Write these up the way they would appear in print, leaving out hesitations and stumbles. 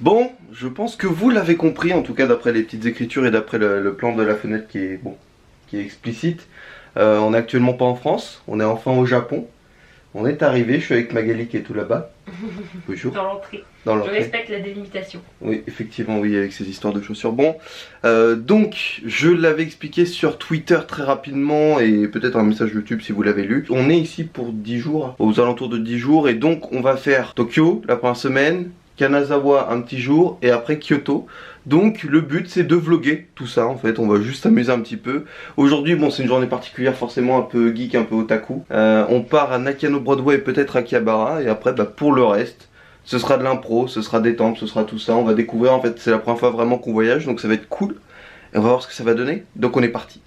Bon, je pense que vous l'avez compris, en tout cas d'après les petites écritures et d'après le plan de la fenêtre qui est, bon, qui est explicite. On est actuellement pas en France, on est enfin au Japon. On est arrivé, je suis avec Magali qui est tout là-bas. Bonjour. Dans l'entrée. Dans Je l'entrée. respecte la délimitation. Oui, effectivement, oui, avec ces histoires de chaussures. Bon, donc, je l'avais expliqué sur Twitter très rapidement et peut-être un message YouTube si vous l'avez lu. On est ici pour 10 jours, aux alentours de 10 jours, et donc on va faire Tokyo la première semaine, Kanazawa un petit jour et après Kyoto. Donc le but c'est de vlogger tout ça en fait, on va juste s'amuser un petit peu. Aujourd'hui bon c'est une journée particulière forcément un peu geek, un peu otaku. On part à Nakano Broadway et peut-être à Akihabara et après bah, pour le reste ce sera de l'impro, ce sera détente, ce sera tout ça. On va découvrir en fait, c'est la première fois vraiment qu'on voyage donc ça va être cool. Et on va voir ce que ça va donner, donc on est parti.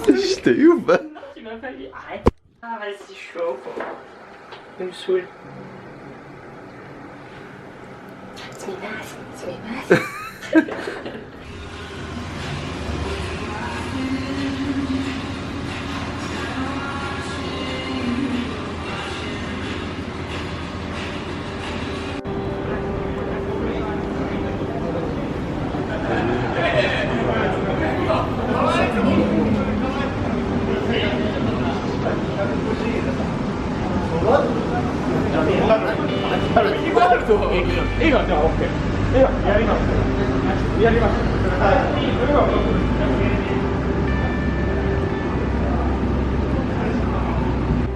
Je t'ai eu ou pas? Non, tu m'as pas vu. Arrête. Ah, vas-y, chaud. Il me saoule.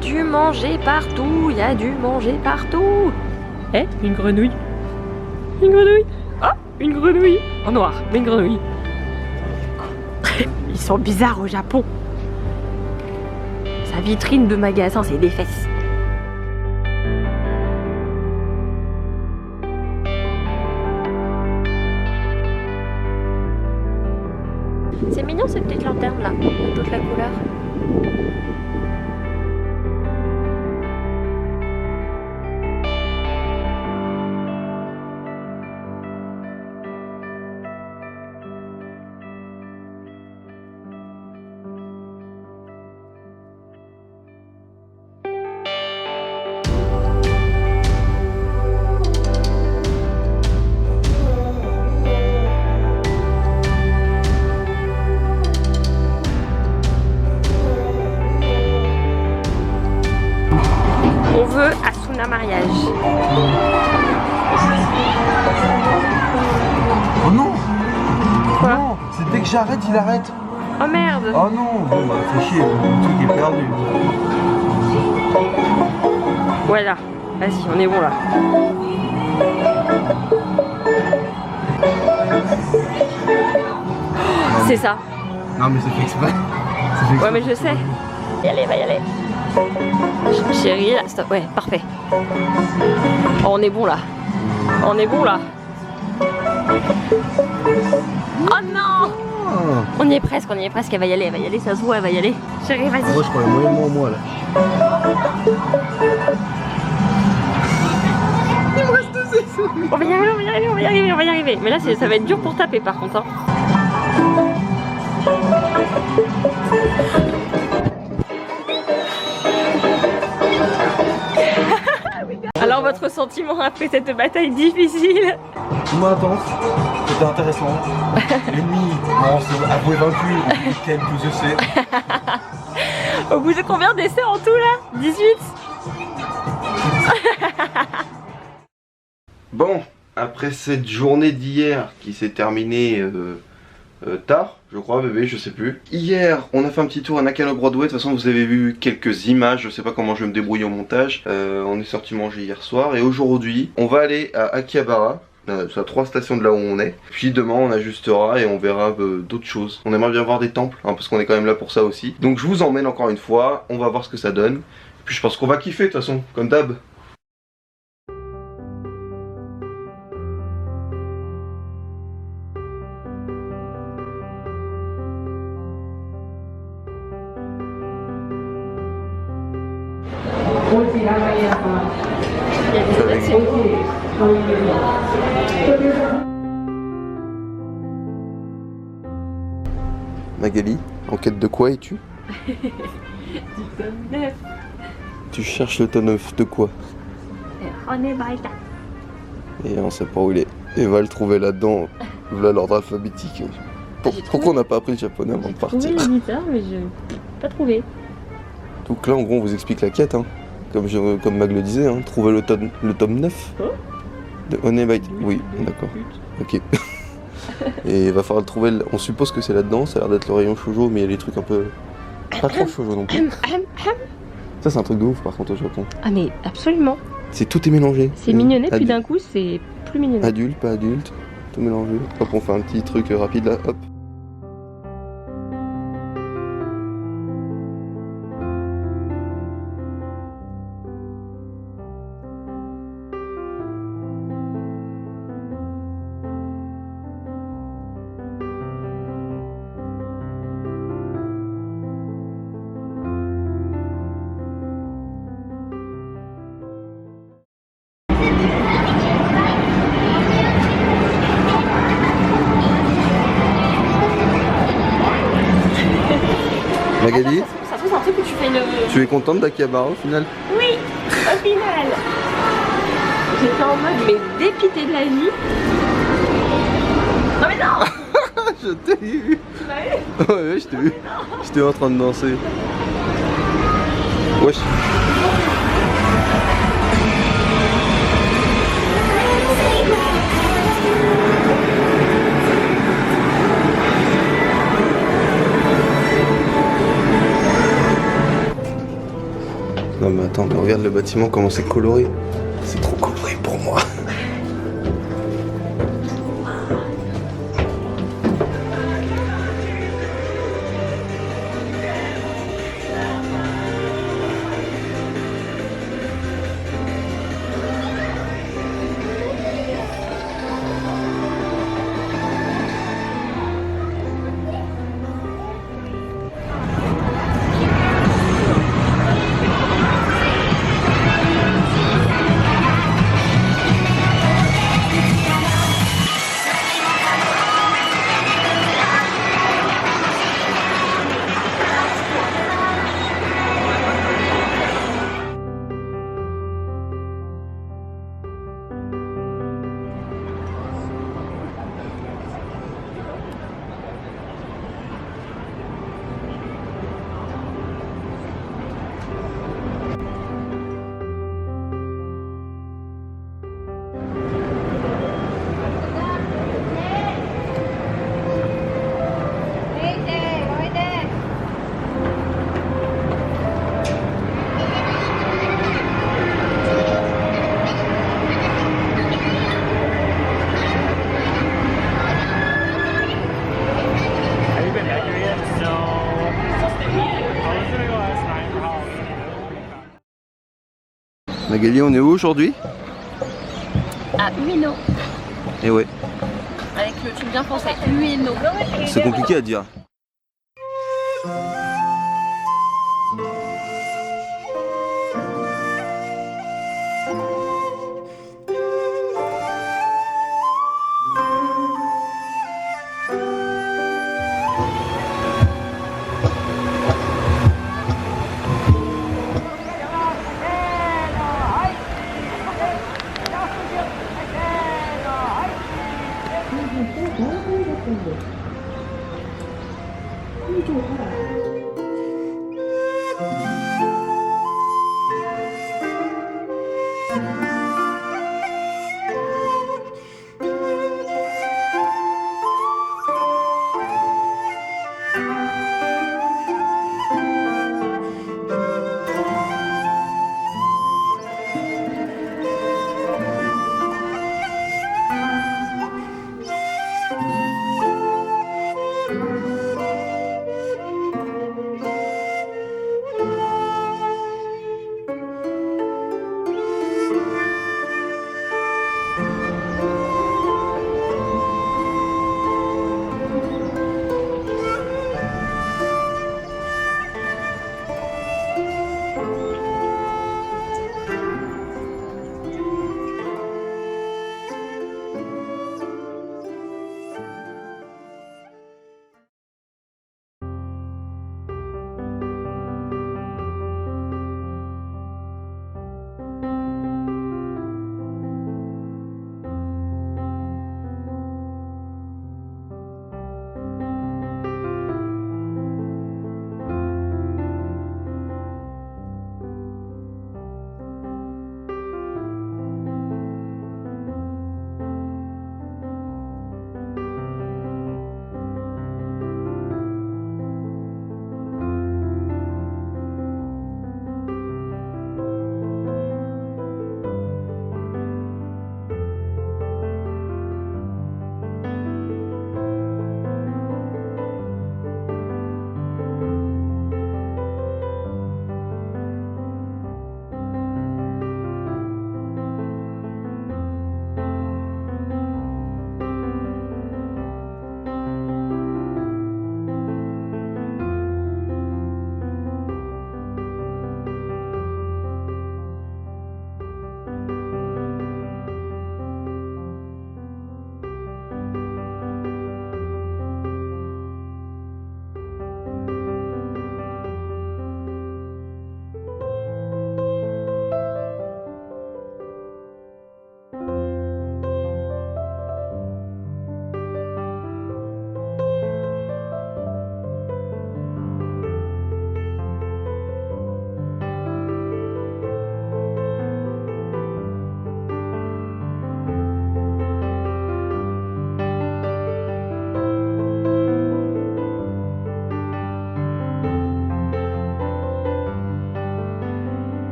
Du manger partout, il y a du manger partout. Eh, une grenouille. Une grenouille. Oh, une grenouille. En noir, mais une grenouille. Ils sont bizarres au Japon. Sa vitrine de magasin, c'est des fesses. C'est mignon cette petite lanterne là, de toute la couleur. On veut Asuna mariage. Oh non! Quoi? Non, c'est dès que j'arrête, il arrête. Oh merde! Oh non! Bon bah fais chier, le truc est perdu. Voilà, vas-y, on est bon là. C'est ça. Non, mais c'est fait exprès. Ouais, mais je sais. Va y aller. Chérie, là, stop. Ouais, parfait. Oh, on est bon là. Oh non! On y est presque, elle va y aller, ça se voit, elle va y aller. Chérie, vas-y. Moi, je crois moyennement moi là. Il me reste 2 secondes. On va y arriver. Mais là, ça va être dur pour taper par contre. Hein. Alors, votre sentiment après cette bataille difficile? Moins intense, c'était intéressant. L'ennemi, bon, c'est avoué vaincu, quel que je sais. Au bout de combien d'essais en tout là? 18? Bon, après cette journée d'hier qui s'est terminée tard, je crois bébé, je sais plus. Hier, on a fait un petit tour à Nakano-Broadway. De toute façon, vous avez vu quelques images. Je sais pas comment je vais me débrouiller au montage. On est sorti manger hier soir. Et aujourd'hui, on va aller à Akihabara. C'est à 3 stations de là où on est. Puis demain, on ajustera et on verra d'autres choses. On aimerait bien voir des temples, hein, parce qu'on est quand même là pour ça aussi. Donc je vous emmène encore une fois. On va voir ce que ça donne. Puis je pense qu'on va kiffer de toute façon, comme d'hab. Magali, en quête de quoi es-tu? Du tome 9. Tu cherches le tome 9 de quoi? Et on sait pas où il est. Et va le trouver là-dedans. Voilà l'ordre alphabétique. Pourquoi on n'a pas appris le japonais avant de partir? J'ai trouvé l'éditeur, mais je n'ai pas trouvé. Donc là, en gros, on vous explique la quête. Hein. Comme Mag le disait, hein. Trouver le tome 9 de Onebaï. Oui, d'accord. Ok. Et il va falloir le trouver. On suppose que c'est là-dedans. Ça a l'air d'être le rayon shoujo, mais il y a des trucs un peu. Pas trop shoujo non plus. Ça, c'est un truc de ouf par contre au Japon. Ah, mais absolument. C'est tout est mélangé. C'est mignonnet, puis d'un coup, c'est plus mignonnet. Adulte, pas adulte, tout mélangé. Hop, on fait un petit truc rapide là, hop. Magali, Ça se trouve, c'est un truc où tu fais une... tu es contente d'Akihabara au final? Oui, au final. J'étais en mode, mais dépité de la vie. Non mais non. Je t'ai vu. Tu m'as eu? Ouais, je t'ai vu. J'étais en train de danser. Wesh. Non mais attends, mais regarde le bâtiment comment c'est coloré. C'est trop coloré pour moi. Magali, on est où aujourd'hui? À Ueno. Eh ouais, Avec le truc bien français, Ueno. c'est compliqué à dire.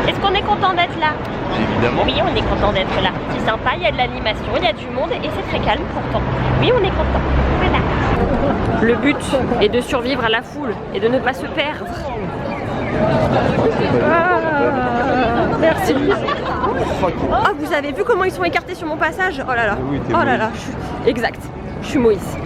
Est-ce qu'on est content d'être là? Évidemment. Oui, on est content d'être là. C'est sympa, il y a de l'animation, il y a du monde et c'est très calme pourtant. Oui, on est content. Voilà. Le but est de survivre à la foule et de ne pas se perdre. Merci. Oh, vous avez vu comment ils sont écartés sur mon passage? Oh là là. Oui, Oh là là. Exact. Je suis Moïse.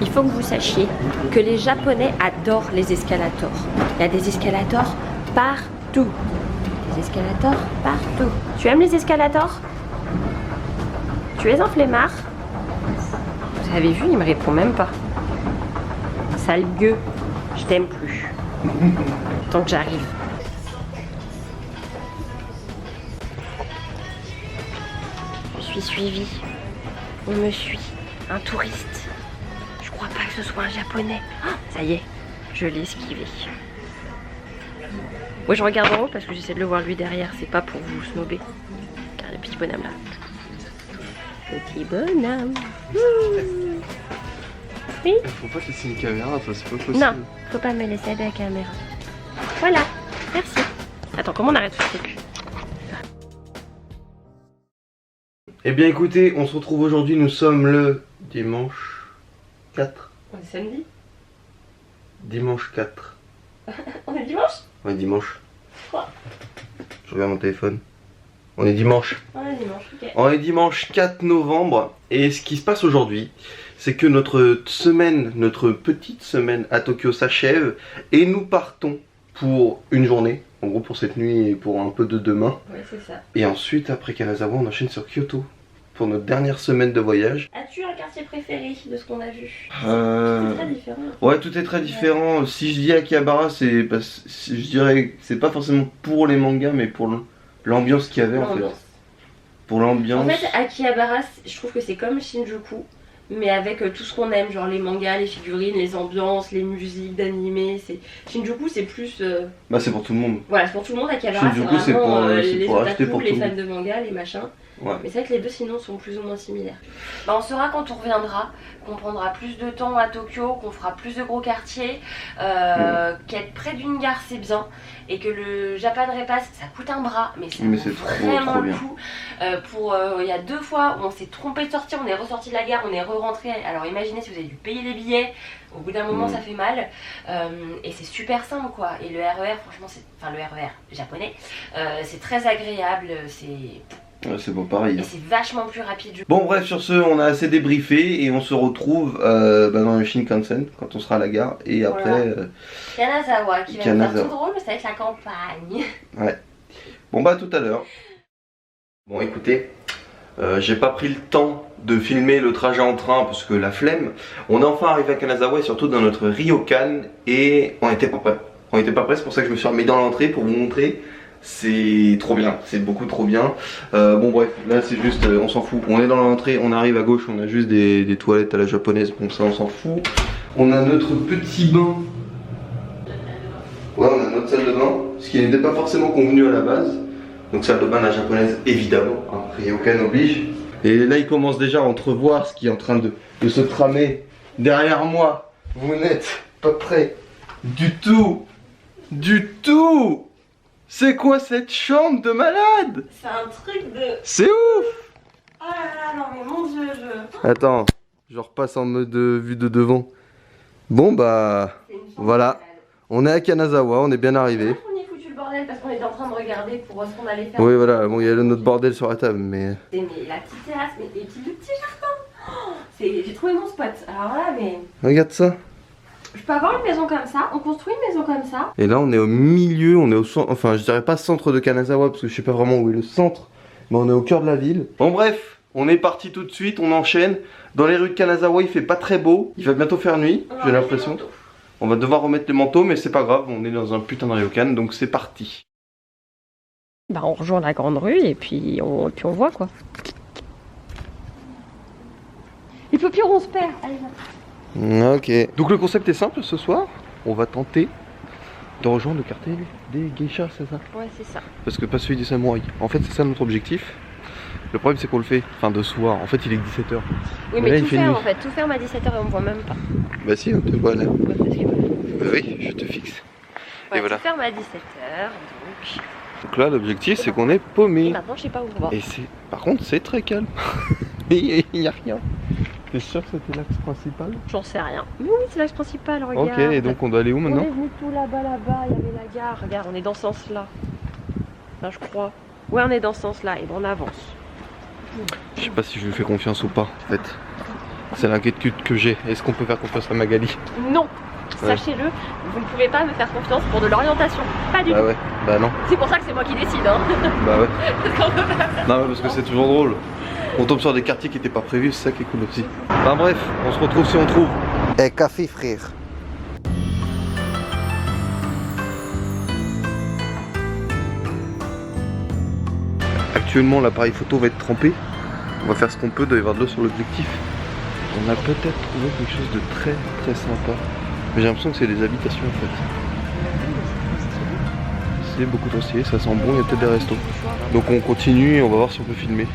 Il faut que vous sachiez que les Japonais adorent les escalators. Il y a des escalators partout. Des escalators partout. Tu aimes les escalators? Tu es un flemmard? Vous avez vu, il me répond même pas. Sale gueux, je t'aime plus. Tant que j'arrive. Je suis suivie. On me suit. Un touriste. Je crois pas que ce soit un japonais. Ah, ça y est, je l'ai esquivé. Moi je regarde en haut parce que j'essaie de le voir lui derrière. C'est pas pour vous snobber. Car le petit bonhomme là. Petit bonhomme. Oui. Faut pas te laisser une caméra, ça c'est pas possible. Non, faut pas me laisser avec la caméra. Voilà, merci. Attends, comment on arrête ce truc? Eh bien écoutez, on se retrouve aujourd'hui, nous sommes le dimanche 4. On est samedi? Dimanche 4. On est dimanche? On est dimanche. Quoi? Je regarde mon téléphone. On est dimanche. On est dimanche, ok. On est dimanche 4 novembre. Et ce qui se passe aujourd'hui, c'est que notre semaine, notre petite semaine à Tokyo s'achève. Et nous partons pour une journée. En gros pour cette nuit et pour un peu de demain. Ouais, c'est ça. Et ensuite, après Kanazawa, on enchaîne sur Kyoto. Pour notre dernière semaine de voyage. As-tu un quartier préféré de ce qu'on a vu? C'est très différent. Ouais, tout est très différent. Ouais. Si je dis Akihabara, c'est parce je dirais que c'est pas forcément pour les mangas, mais pour l'ambiance qu'il y avait en fait. Pour l'ambiance. En fait, Akihabara, je trouve que c'est comme Shinjuku, mais avec tout ce qu'on aime, genre les mangas, les figurines, les ambiances, les musiques d'animé. Shinjuku, c'est plus. Bah, c'est pour tout le monde. Voilà, c'est pour tout le monde. Akihabara, Shinjuku, c'est vraiment c'est pour les acheter otaku, pour les tout le fans monde. de manga, les machins. Ouais. Mais c'est vrai que les deux sinon sont plus ou moins similaires. Bah, on saura quand on reviendra, qu'on prendra plus de temps à Tokyo, qu'on fera plus de gros quartiers, qu'être près d'une gare c'est bien, et que le Japan Repass ça coûte un bras, mais ça vaut vraiment trop le bien. coup. Il y a 2 fois où on s'est trompé de sortie, on est ressorti de la gare, on est re-rentré. Alors imaginez si vous avez dû payer les billets, au bout d'un moment ça fait mal, et c'est super simple quoi. Et le RER, franchement, enfin le RER japonais, c'est très agréable, Ouais, c'est pas pareil. et c'est vachement plus rapide. Bon bref, sur ce, on a assez débriefé et on se retrouve dans le Shinkansen quand on sera à la gare. Et après... Kanazawa qui va Kanazawa. faire tout drôle, mais c'est avec la campagne. Ouais. Bon bah à tout à l'heure. Bon écoutez, j'ai pas pris le temps de filmer le trajet en train parce que la flemme. On est enfin arrivé à Kanazawa et surtout dans notre ryokan et on était pas prêts. On était pas prêts, c'est pour ça que je me suis remis dans l'entrée pour vous montrer. C'est trop bien, c'est beaucoup trop bien. Bon bref, là c'est juste, on s'en fout. On est dans l'entrée, on arrive à gauche, on a juste des toilettes à la japonaise, bon ça on s'en fout. On a notre petit bain. Ouais, on a notre salle de bain, ce qui n'était pas forcément convenu à la base. Donc salle de bain à la japonaise évidemment, hein, ryokan oblige. Et là il commence déjà à entrevoir ce qui est en train de se tramer derrière moi. Vous n'êtes pas prêts du tout. Du tout. C'est quoi cette chambre de malade? C'est un truc de... C'est ouf! Oh là là, non mais mon dieu, Attends, je repasse en mode vue de devant. Bon bah, voilà. On est à Kanazawa, on est bien arrivé. On y a foutu le bordel parce qu'on était en train de regarder pour ce qu'on allait faire. Oui voilà, bon il y a notre bordel sur la table mais... Mais la petite terrasse, mais le petit jardin. Oh, j'ai trouvé mon spot. Alors là, mais... Regarde ça. Je peux avoir une maison comme ça, on construit une maison comme ça. Et là on est au milieu, on est au centre, enfin je dirais pas centre de Kanazawa parce que je sais pas vraiment où est le centre. Mais on est au cœur de la ville. Bon bref, on est parti tout de suite, on enchaîne. Dans les rues de Kanazawa il fait pas très beau, il va bientôt faire nuit, j'ai l'impression. On va devoir remettre les manteaux mais c'est pas grave, on est dans un putain de ryokan donc c'est parti. Bah on rejoint la grande rue et puis on voit quoi. Et puis on se perd, allez va. Ok. Donc le concept est simple ce soir. on va tenter de rejoindre le quartier des geishas, c'est ça? Ouais, c'est ça. Parce que pas celui des samouraïs. En fait, c'est ça notre objectif. Le problème, c'est qu'on le fait fin de soir. En fait, il est 17h. Oui, mais là, tout il fait ferme nuit. en fait. Tout ferme à 17h et on me voit même pas. Bah si, on te voit là. Ouais, parce que voilà. Bah oui, je te fixe. Ouais, Et voilà. tout ferme à 17h, donc... Donc là, l'objectif, c'est qu'on est paumé. Et maintenant, je sais pas où on va. Et c'est, par contre, c'est très calme. Il n'y a rien. T'es sûr que c'était l'axe principal? J'en sais rien. Mais oui, c'est l'axe principal, regarde. Ok, et donc on doit aller où on maintenant? est venu tout là-bas, il y avait la gare. Regarde, on est dans ce sens-là. Enfin, je crois. Ouais, on est dans ce sens-là, et bon, on avance. Je sais pas si je lui fais confiance ou pas, en fait. C'est l'inquiétude que j'ai. Est-ce qu'on peut faire confiance à Magali? Non, Ouais. sachez-le, vous ne pouvez pas me faire confiance pour de l'orientation. Pas du Bah tout. ouais, bah non. C'est pour ça que c'est moi qui décide. Hein. Bah ouais. Parce qu'on peut pas faire- Non mais parce que c'est toujours drôle. On tombe sur des quartiers qui n'étaient pas prévus, c'est ça qui est cool aussi. Enfin bref, on se retrouve si on trouve. Eh café frère. Actuellement l'appareil photo va être trempé. On va faire ce qu'on peut, il doit y avoir de l'eau sur l'objectif. On a peut-être trouvé quelque chose de très très sympa. Mais j'ai l'impression que c'est des habitations en fait. C'est beaucoup trop stylé, ça sent bon, il y a peut-être des restos. Donc on continue et on va voir si on peut filmer.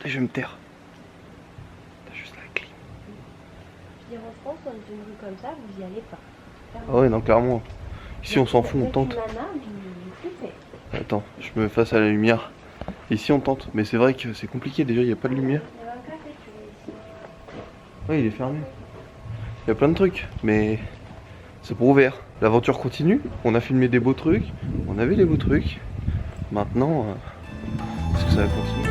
Je vais me taire. T'as juste la clim. En France, dans une rue comme ça, vous y allez pas. Ah ouais, non, clairement. Ici, on s'en fout, on tente. Attends, je me face à la lumière. Ici, on tente. Mais c'est vrai que c'est compliqué déjà, il n'y a pas de lumière. Oui, il est fermé. Il y a plein de trucs, mais c'est pour ouvert. L'aventure continue. On a filmé des beaux trucs. On avait des beaux trucs. Maintenant, est-ce que ça va continuer?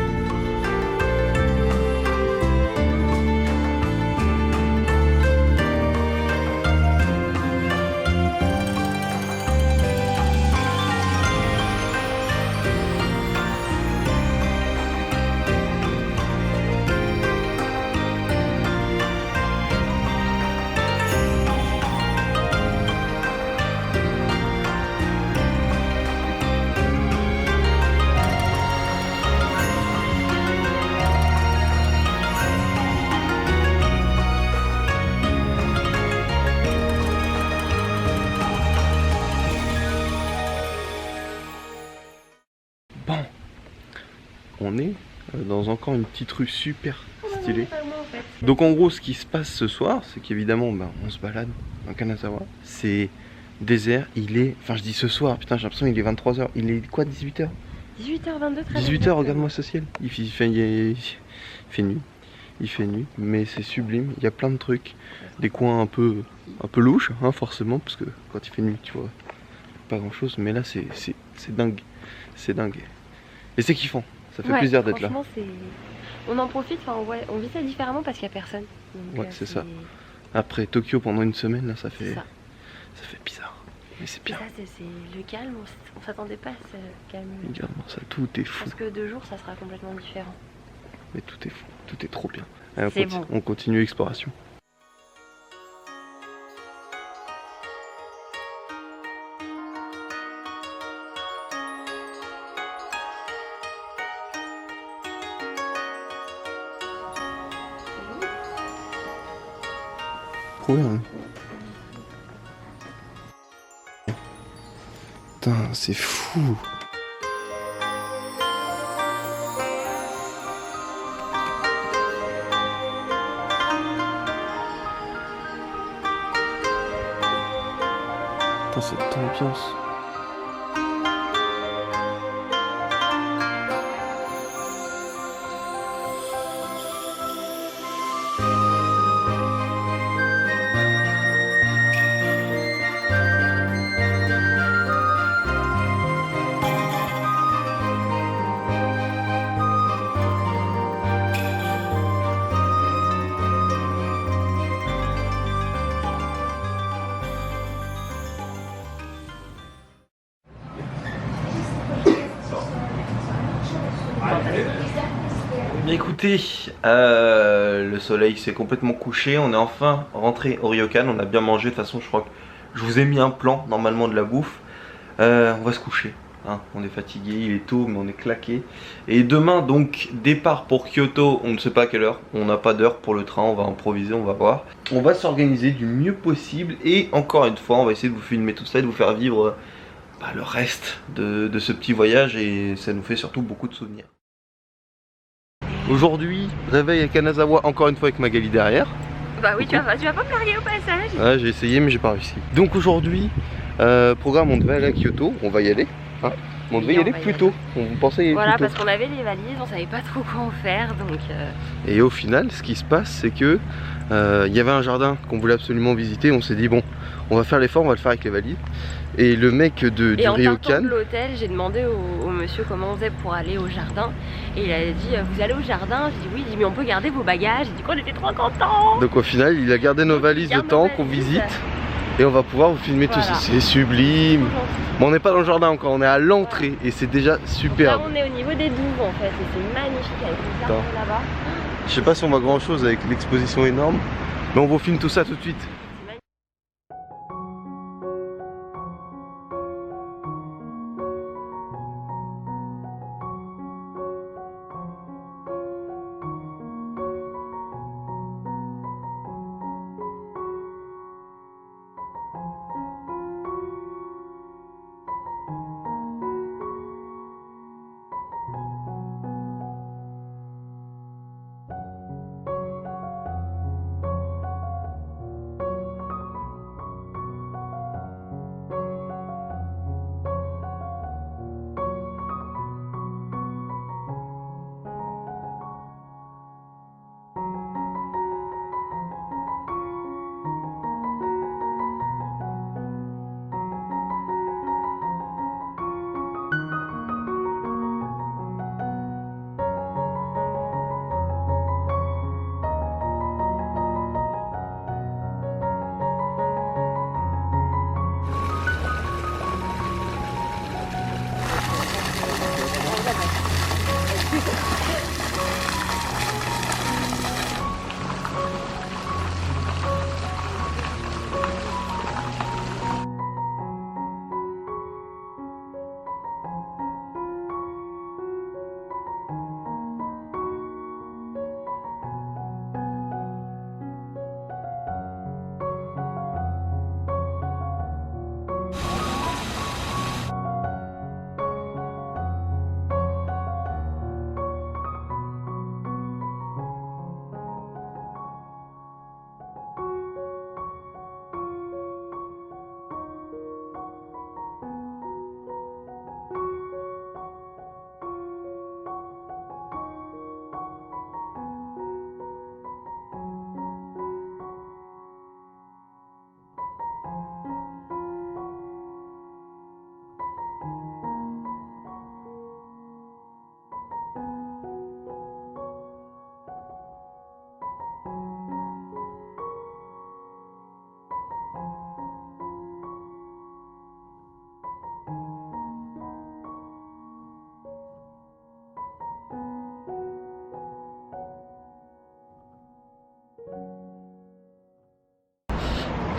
Bon, on est dans encore une petite rue super stylée. Donc en gros, ce qui se passe ce soir, c'est qu'évidemment, on se balade dans Kanazawa. C'est désert, il est... Enfin, je dis ce soir, putain, j'ai l'impression qu'il est 23h. Il est quoi, 18h? 18h22, très 18h, regarde-moi ce ciel. Il fait nuit. Il fait nuit, mais c'est sublime. Il y a plein de trucs. Des coins un peu louches, hein, forcément, parce que quand il fait nuit, tu vois, pas grand-chose. Mais là, c'est dingue. C'est dingue. Et c'est kiffant. Ça fait plaisir d'être là. Franchement, on en profite, enfin on vit ça différemment parce qu'il n'y a personne. Donc, Ouais, c'est ça. Après Tokyo pendant une semaine, là, ça fait bizarre. Mais c'est bien. Ça, c'est le calme, on s'attendait pas à ce calme. Regarde-moi ça, tout est fou. Parce que 2 jours, ça sera complètement différent. Mais tout est fou, tout est trop bien. Allez, C'est bon. on continue l'exploration. Trop bien. Putain, c'est fou. Putain, cette ambiance. Bien écoutez, le soleil s'est complètement couché, on est enfin rentré au Ryokan, on a bien mangé, de toute façon je crois que je vous ai mis un plan normalement de la bouffe. On va se coucher, hein. On est fatigué, il est tôt mais on est claqué. Et demain donc départ pour Kyoto, on ne sait pas à quelle heure, on n'a pas d'heure pour le train, on va improviser, on va voir. On va s'organiser du mieux possible et encore une fois on va essayer de vous filmer tout ça et de vous faire vivre le reste de ce petit voyage et ça nous fait surtout beaucoup de souvenirs. Aujourd'hui, réveil à Kanazawa encore une fois avec Magali derrière. Bah oui, tu vas pas me larguer au passage. Ouais, j'ai essayé mais j'ai pas réussi. Donc aujourd'hui, programme, on devait aller à Kyoto, on va y aller. Hein, mais on devait y aller plus tôt, on pensait y aller Voilà, plus tôt. parce qu'on avait les valises, on savait pas trop quoi en faire, donc... Et au final, ce qui se passe, c'est que il y avait un jardin qu'on voulait absolument visiter. On s'est dit bon, on va faire l'effort, on va le faire avec les valises. Et le mec du Et en partant Ryokan, de l'hôtel, j'ai demandé au monsieur comment on faisait pour aller au jardin. Et il a dit, vous allez au jardin? J'ai dit oui, il dit mais on peut garder vos bagages. J'ai dit qu'on était trop contents. donc au final, il a gardé nos valises le temps qu'on visite. Et on va pouvoir vous filmer tout ça, c'est sublime. Bon, on n'est pas dans le jardin encore, on est à l'entrée et c'est déjà superbe. Là on est au niveau des douves en fait et c'est magnifique avec les arbres là-bas. Je sais pas si on voit grand chose avec l'exposition énorme, mais on vous filme tout ça tout de suite.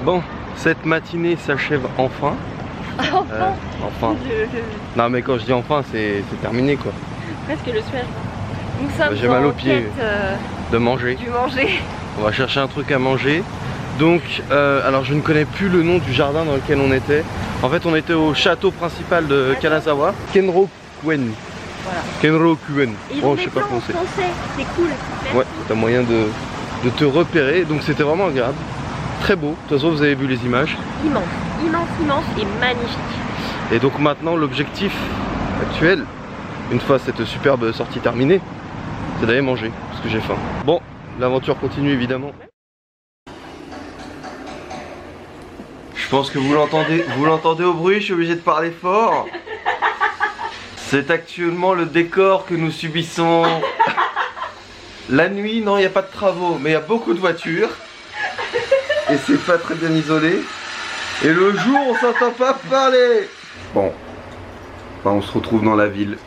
Bon, cette matinée s'achève enfin. Enfin. Non mais quand je dis enfin, c'est terminé quoi. Presque le soir. Nous sommes J'ai mal aux pieds de manger. Du manger. On va chercher un truc à manger. Donc, alors je ne connais plus le nom du jardin dans lequel on était. En fait, on était au château principal de Kanazawa, Kenrokuen. Voilà. Kenrokuen. Ils Bon, ont je des sais pas plans en prononcer. français, c'est cool. Merci. Ouais, t'as moyen de te repérer. Donc c'était vraiment agréable. Très beau. De toute façon, vous avez vu les images. Immense, immense, immense et magnifique. Et donc maintenant, l'objectif actuel, une fois cette superbe sortie terminée, c'est d'aller manger, parce que j'ai faim. Bon, l'aventure continue évidemment. Je pense que vous l'entendez au bruit, je suis obligé de parler fort. C'est actuellement le décor que nous subissons. La nuit, non, il n'y a pas de travaux, mais il y a beaucoup de voitures. Et c'est pas très bien isolé. Et le jour, on s'entend pas parler. Bon, bah, on se retrouve dans la ville.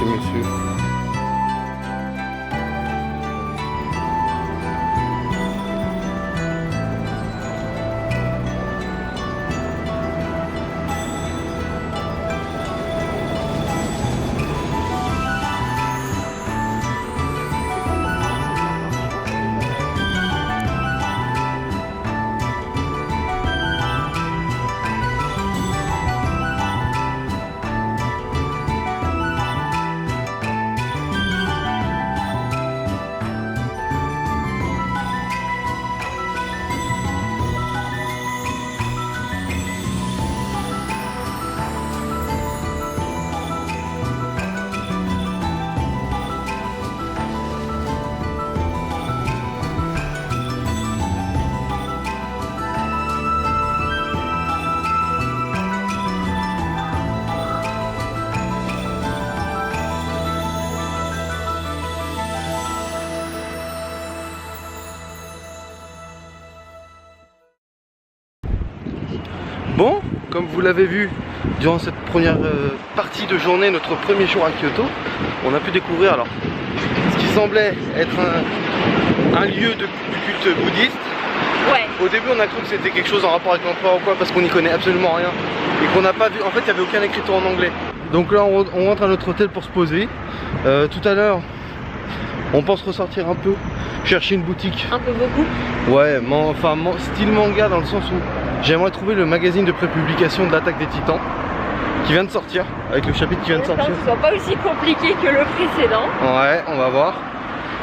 Monsieur. Bon, comme vous l'avez vu durant cette première partie de journée, notre premier jour à Kyoto, on a pu découvrir alors ce qui semblait être un lieu du culte bouddhiste. Ouais. Au début on a cru que c'était quelque chose en rapport avec l'empereur ou quoi, parce qu'on n'y connaît absolument rien et qu'on n'a pas vu, en fait il n'y avait aucun écriture en anglais. Donc là on rentre à notre hôtel pour se poser. Tout à l'heure on pense ressortir un peu, chercher une boutique. Un peu beaucoup. Ouais, style manga dans le sens où j'aimerais trouver le magazine de prépublication de l'Attaque des Titans qui vient de sortir, avec le chapitre qui vient de sortir. J'espère que ce soit pas aussi compliqué que le précédent. Ouais, on va voir.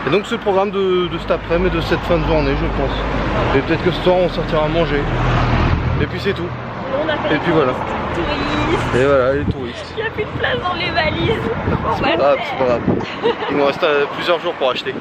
Et donc ce programme de cet après-midi et de cette fin de journée, je pense. Et peut-être que ce soir on sortira à manger. Et puis c'est tout. On a fait Et puis voilà. touristes. Et voilà, les touristes. Il n'y a plus de place dans les valises. C'est pas grave, c'est pas grave. Il nous reste plusieurs jours pour acheter.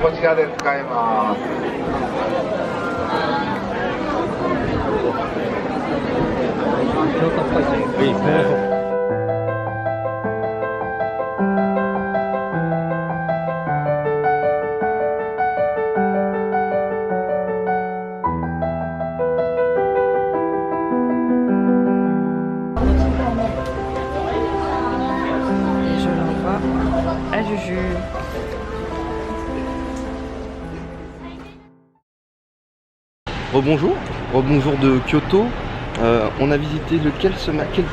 こちらで使えます。Et je l'envoie à Juju. Rebonjour, rebonjour de Kyoto. On a visité quel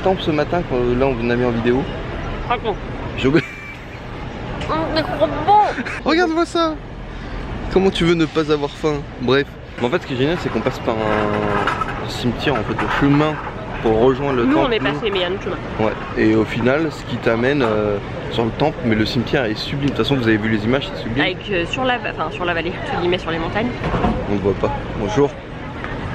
temple ce matin quand là on vous a mis en vidéo? J'ai oublié. Regarde-moi ça. Comment tu veux ne pas avoir faim? Bref. En fait ce qui est génial c'est qu'on passe par un cimetière en fait, le chemin pour rejoindre le temple. Nous on est passé mais il y a un autre chemin. Ouais. Et au final ce qui t'amène sur le temple, mais le cimetière est sublime. De toute façon vous avez vu les images, c'est sublime. Avec sur la vallée, entre guillemets, sur les montagnes. On ne voit pas. Bonjour.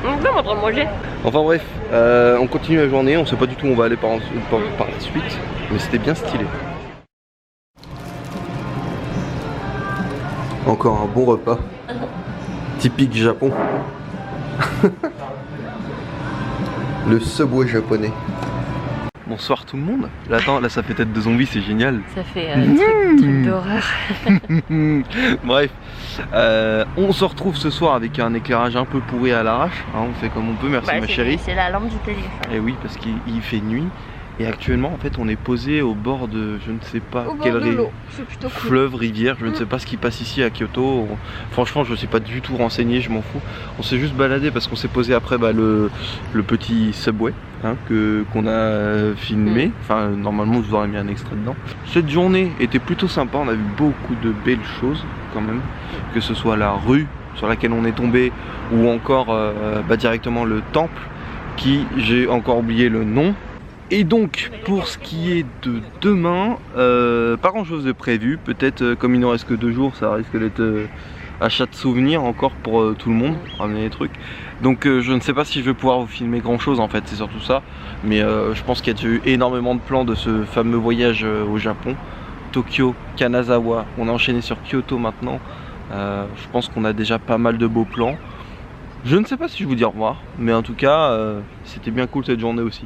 On est en train de manger. Enfin bref, on continue la journée, on sait pas du tout où on va aller par la suite, mais c'était bien stylé. Encore un bon repas. Typique Japon. Le Subway japonais. Bonsoir tout le monde. Là, attends, là ça fait tête de zombie, c'est génial. Ça fait truc d'horreur. Bref, on se retrouve ce soir avec un éclairage un peu pourri à l'arrache. Hein, on fait comme on peut, merci ma chérie. C'est la lampe du téléphone. Et oui, parce qu'il fait nuit. Et actuellement, en fait, on est posé au bord de, je ne sais pas quel fleuve, rivière, je ne sais pas ce qui passe ici à Kyoto. Franchement, je ne sais pas du tout renseigné, je m'en fous. On s'est juste baladé parce qu'on s'est posé après le petit subway hein, qu'on a filmé. Enfin, normalement, je vous aurais mis un extrait dedans. Cette journée était plutôt sympa, on a vu beaucoup de belles choses quand même. Que ce soit la rue sur laquelle on est tombé ou encore directement le temple qui, j'ai encore oublié le nom. Et donc pour ce qui est de demain, pas grand chose de prévu, peut-être comme il ne reste que 2 jours, ça risque d'être achat de souvenirs encore pour tout le monde, ramener des trucs. Donc je ne sais pas si je vais pouvoir vous filmer grand chose en fait, c'est surtout ça. Mais je pense qu'il y a déjà eu énormément de plans de ce fameux voyage au Japon. Tokyo, Kanazawa, on a enchaîné sur Kyoto maintenant. Je pense qu'on a déjà pas mal de beaux plans. Je ne sais pas si je vous dis au revoir, mais en tout cas c'était bien cool cette journée aussi.